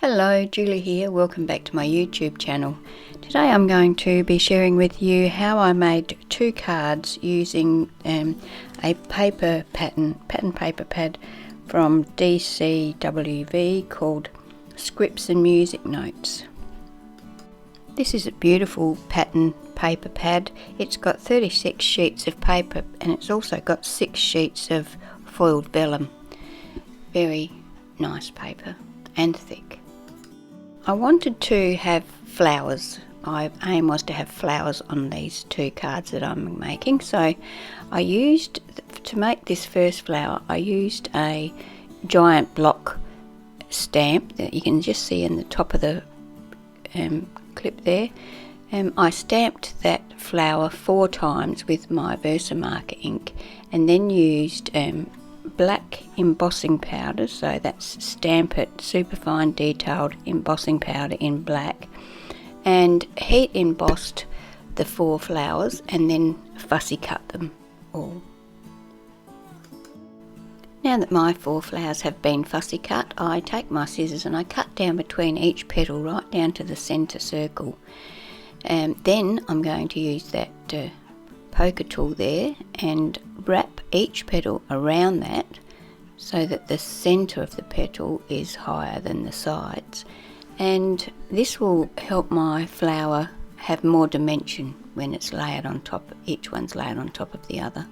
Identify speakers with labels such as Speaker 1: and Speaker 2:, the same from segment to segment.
Speaker 1: Hello, Julie here. Welcome back to my YouTube channel. Today I'm going to be sharing with you how I made two cards using a paper pattern paper pad from DCWV called Scripts and Music Notes. This is a beautiful pattern paper pad. It's got 36 sheets of paper and it's also got 6 sheets of foiled vellum. Very nice paper and thick. I wanted to have flowers. My aim was to have flowers on these two cards that I'm making. So I used, to make this first flower, I used a giant block stamp that you can just see in the top of the clip there. I stamped that flower 4 times with my Versamarker ink and then used black embossing powder, so that's Stamp It superfine detailed embossing powder in black, and heat embossed the 4 flowers and then fussy cut them all. Now that my 4 flowers have been fussy cut, I take my scissors and I cut down between each petal right down to the centre circle, and then I'm going to use that poker tool there and wrap each petal around that so that the centre of the petal is higher than the sides, and this will help my flower have more dimension when it's layered on top, each one's layered on top of the other.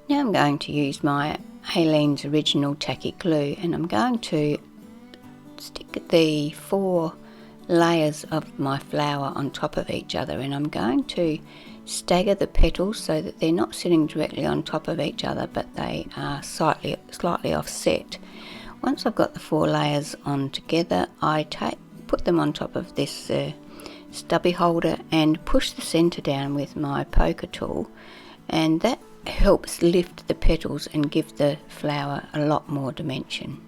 Speaker 1: Now I'm going to use my Aleene's Original Tacky Glue and I'm going to stick the 4 layers of my flower on top of each other, and I'm going to stagger the petals so that they're not sitting directly on top of each other but they are slightly offset. Once I've got the 4 layers on together, I put them on top of this stubby holder and push the centre down with my poker tool, and that helps lift the petals and give the flower a lot more dimension.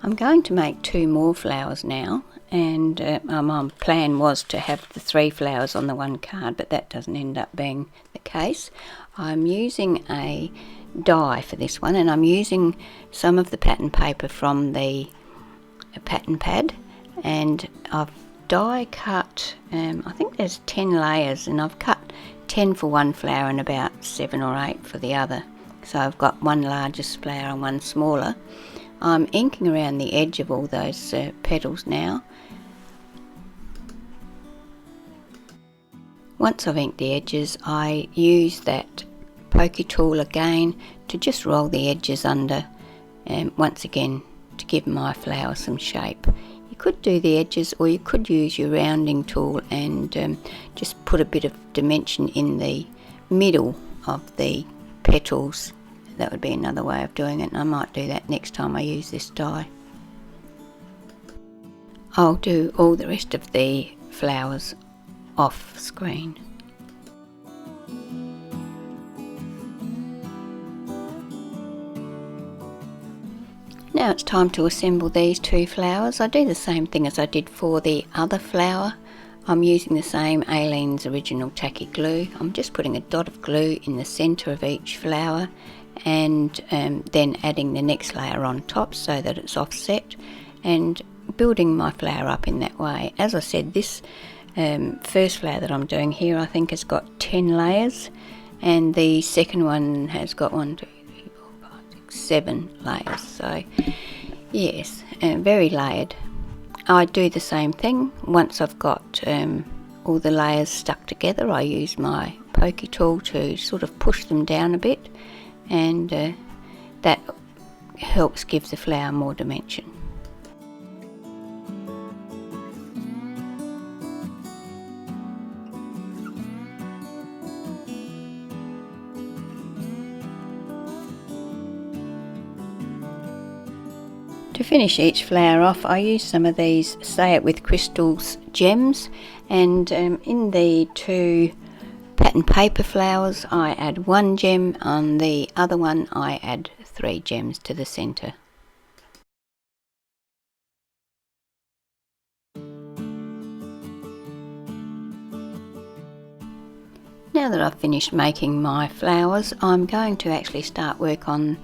Speaker 1: I'm going to make 2 more flowers now, and my plan was to have the 3 flowers on the one card, but that doesn't end up being the case. I'm using a die for this one, and I'm using some of the pattern paper from the pattern pad, and I've die cut, I think there's 10 layers, and I've cut 10 for one flower and about 7 or 8 for the other. So I've got one largest flower and one smaller. I'm inking around the edge of all those petals now. Once I've inked the edges, I use that pokey tool again to just roll the edges under, once again to give my flower some shape. You could do the edges, or you could use your rounding tool and just put a bit of dimension in the middle of the petals. That would be another way of doing it, and I might do that next time I use this die. I'll do all the rest of the flowers off screen. Now it's time to assemble these 2 flowers. I do the same thing as I did for the other flower. I'm using the same Aleene's Original Tacky Glue. I'm just putting a dot of glue in the centre of each flower and then adding the next layer on top so that it's offset, and building my flower up in that way. As I said, this first flower that I'm doing here I think has got 10 layers, and the second one has got 1, 2, 3, 4, 5, 6, 7 layers. So yes, very layered. I do the same thing. Once I've got all the layers stuck together, I use my pokey tool to sort of push them down a bit, and that helps give the flower more dimension. To finish each flower off, I use some of these Say It With Crystals gems, and in the 2 pattern paper flowers I add 1 gem, on the other one I add 3 gems to the centre. Now that I've finished making my flowers, I'm going to actually start work on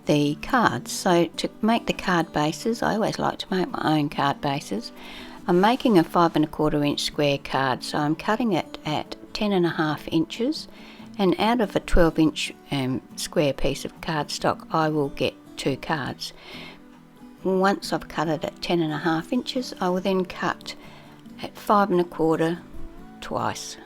Speaker 1: the cards. So to make the card bases, I always like to make my own card bases. I'm making a 5 1/4 inch square card, so I'm cutting it at 10.5 inches, and out of a 12 inch square piece of cardstock I will get 2 cards. Once I've cut it at 10.5 inches, I will then cut at 5 1/4 twice,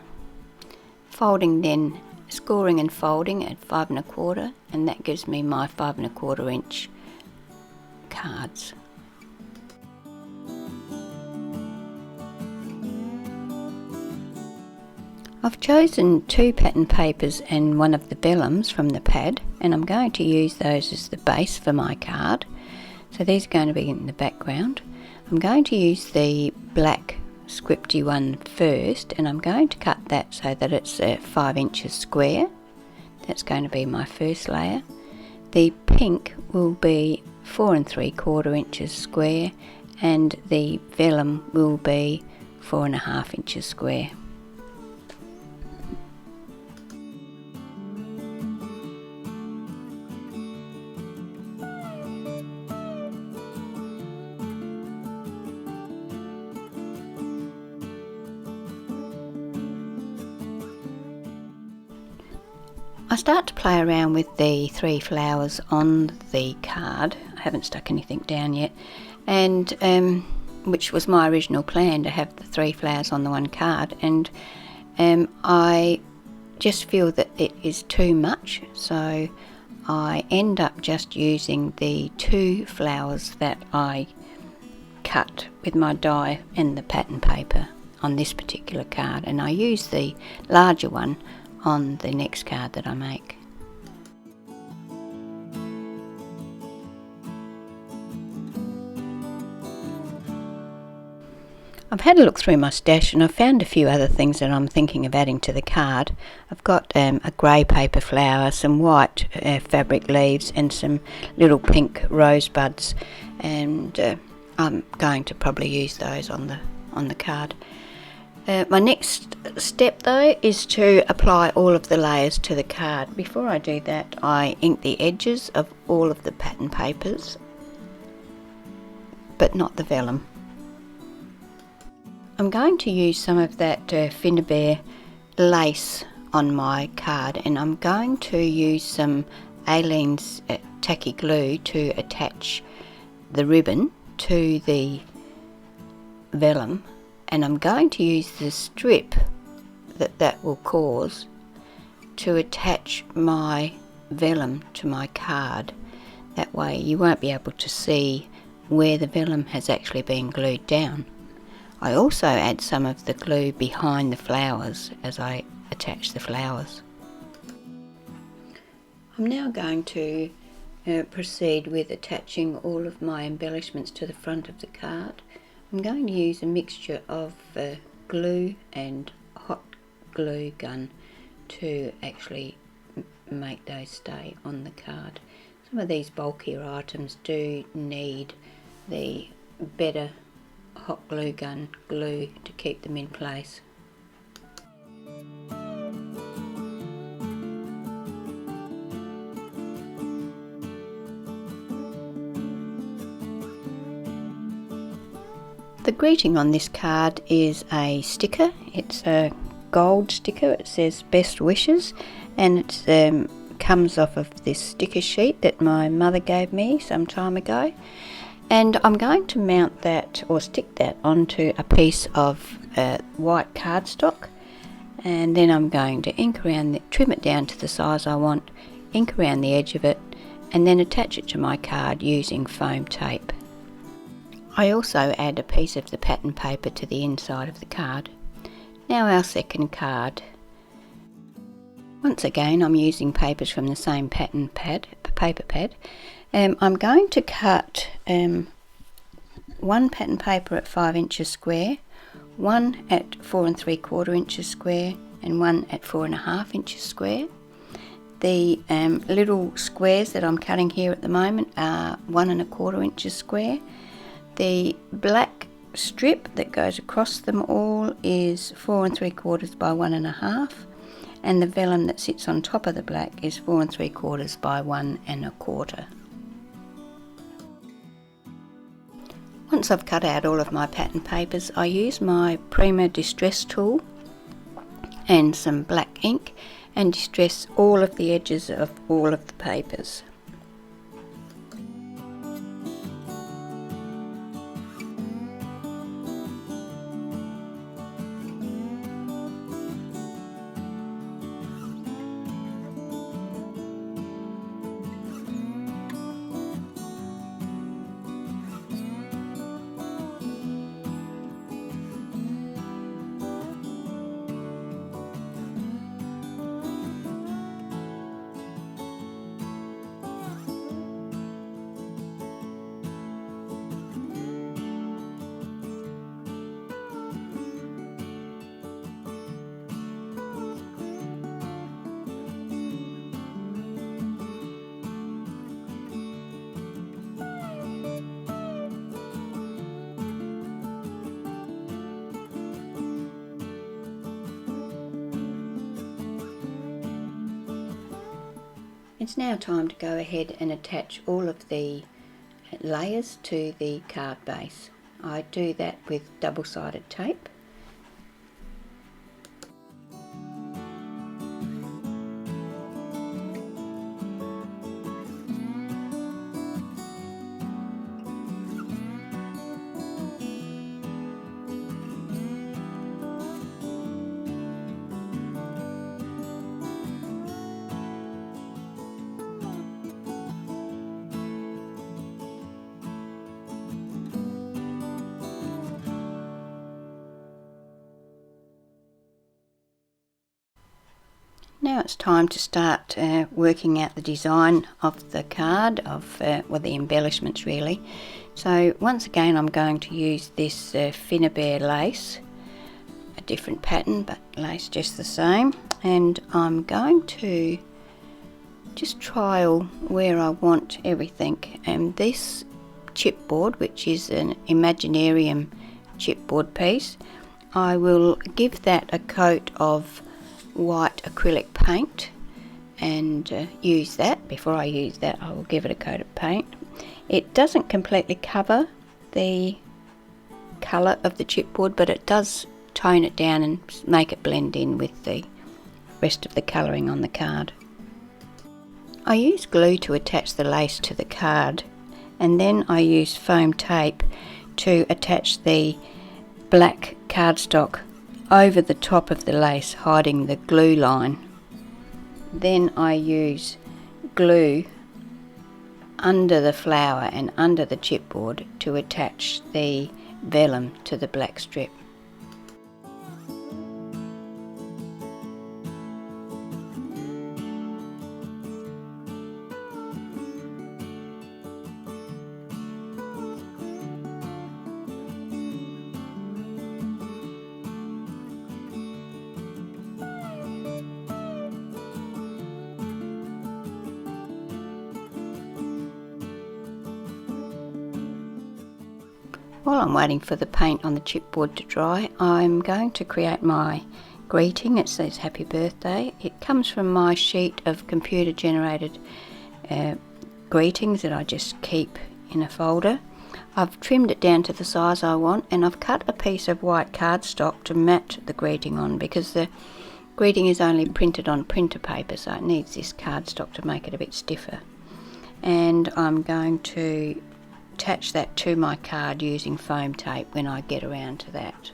Speaker 1: folding then, scoring and folding at 5 1/4, and that gives me my 5 1/4 inch cards. I've chosen 2 pattern papers and one of the vellums from the pad, and I'm going to use those as the base for my card. So these are going to be in the background. I'm going to use the black scripty one first, and I'm going to cut that so that it's 5 inches square. That's going to be my first layer. The pink will be 4 3/4 inches square, and the vellum will be 4 1/2 inches square. I start to play around with the 3 flowers on the card. I haven't stuck anything down yet, and which was my original plan, to have the 3 flowers on the one card, and I just feel that it is too much, so I end up just using the 2 flowers that I cut with my die and the pattern paper on this particular card, and I use the larger one on the next card that I make. I've had a look through my stash and I've found a few other things that I'm thinking of adding to the card. I've got a grey paper flower, some white fabric leaves, and some little pink rosebuds, and I'm going to probably use those on the card. My next step though is to apply all of the layers to the card. Before I do that, I ink the edges of all of the pattern papers, but not the vellum. I'm going to use some of that Finnabair lace on my card, and I'm going to use some Aleene's tacky glue to attach the ribbon to the vellum, and I'm going to use the strip that will cause to attach my vellum to my card. That way you won't be able to see where the vellum has actually been glued down. I also add some of the glue behind the flowers as I attach the flowers. I'm now going to proceed with attaching all of my embellishments to the front of the card. I'm going to use a mixture of glue and hot glue gun to actually make those stay on the card. Some of these bulkier items do need the better hot glue gun glue to keep them in place. The greeting on this card is a sticker. It's a gold sticker. It says best wishes, and it comes off of this sticker sheet that my mother gave me some time ago, and I'm going to mount that or stick that onto a piece of white cardstock, and then I'm going to ink around, trim it down to the size I want, ink around the edge of it, and then attach it to my card using foam tape. I also add a piece of the pattern paper to the inside of the card. Now our second card. Once again I'm using papers from the same paper pad. I'm going to cut one pattern paper at 5 inches square, one at 4 3/4 inches square, and one at 4 1/2 inches square. The little squares that I'm cutting here at the moment are 1 1/4 inches square. The black strip that goes across them all is 4 3/4 by 1 1/2, and the vellum that sits on top of the black is 4 3/4 by 1 1/4. Once I've cut out all of my pattern papers, I use my Prima Distress tool and some black ink and distress all of the edges of all of the papers. It's now time to go ahead and attach all of the layers to the card base. I do that with double-sided tape. Now it's time to start working out the design of the card, well, the embellishments really. So once again I'm going to use this Finnabair lace, a different pattern but lace just the same, and I'm going to just trial where I want everything. And this chipboard, which is an Imaginarium chipboard piece, I will give that a coat of white acrylic paint and use that. Before I use that, I will give it a coat of paint. It doesn't completely cover the colour of the chipboard, but it does tone it down and make it blend in with the rest of the colouring on the card. I use glue to attach the lace to the card, and then I use foam tape to attach the black cardstock over the top of the lace, hiding the glue line. Then I use glue under the flower and under the chipboard to attach the velum to the black strip. While I'm waiting for the paint on the chipboard to dry, I'm going to create my greeting. It says happy birthday. It comes from my sheet of computer generated greetings that I just keep in a folder. I've trimmed it down to the size I want, and I've cut a piece of white cardstock to match the greeting on, because the greeting is only printed on printer paper, so it needs this cardstock to make it a bit stiffer. And I'm going to attach that to my card using foam tape when I get around to that.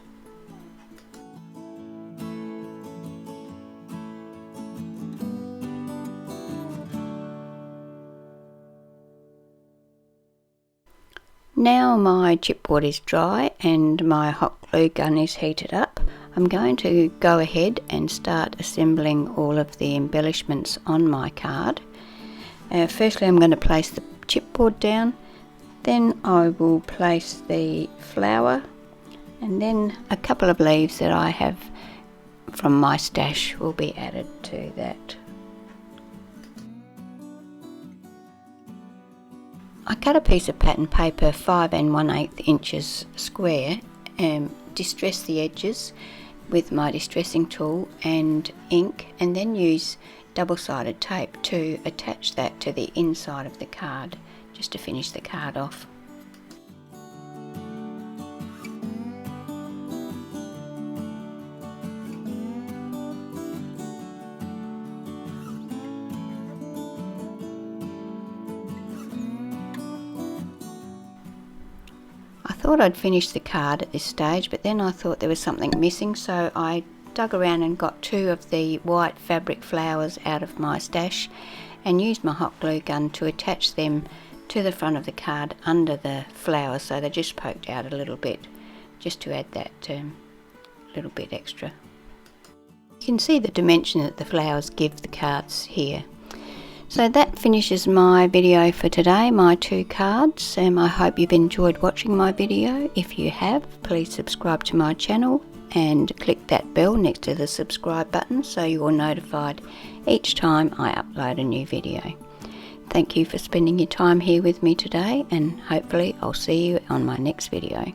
Speaker 1: Now my chipboard is dry and my hot glue gun is heated up, I'm going to go ahead and start assembling all of the embellishments on my card. Firstly I'm going to place the chipboard down. Then I will place the flower, and then a couple of leaves that I have from my stash will be added to that. I cut a piece of pattern paper 5 1/8 inches square and distress the edges with my distressing tool and ink, and then use double-sided tape to attach that to the inside of the card, just to finish the card off. I thought I'd finished the card at this stage, but then I thought there was something missing, so I dug around and got 2 of the white fabric flowers out of my stash and used my hot glue gun to attach them to the front of the card under the flowers, so they just poked out a little bit, just to add that little bit extra. You can see the dimension that the flowers give the cards here. So that finishes my video for today, my 2 cards. I hope you've enjoyed watching my video. If you have, please subscribe to my channel and click that bell next to the subscribe button so you're notified each time I upload a new video. Thank you for spending your time here with me today, and hopefully I'll see you on my next video.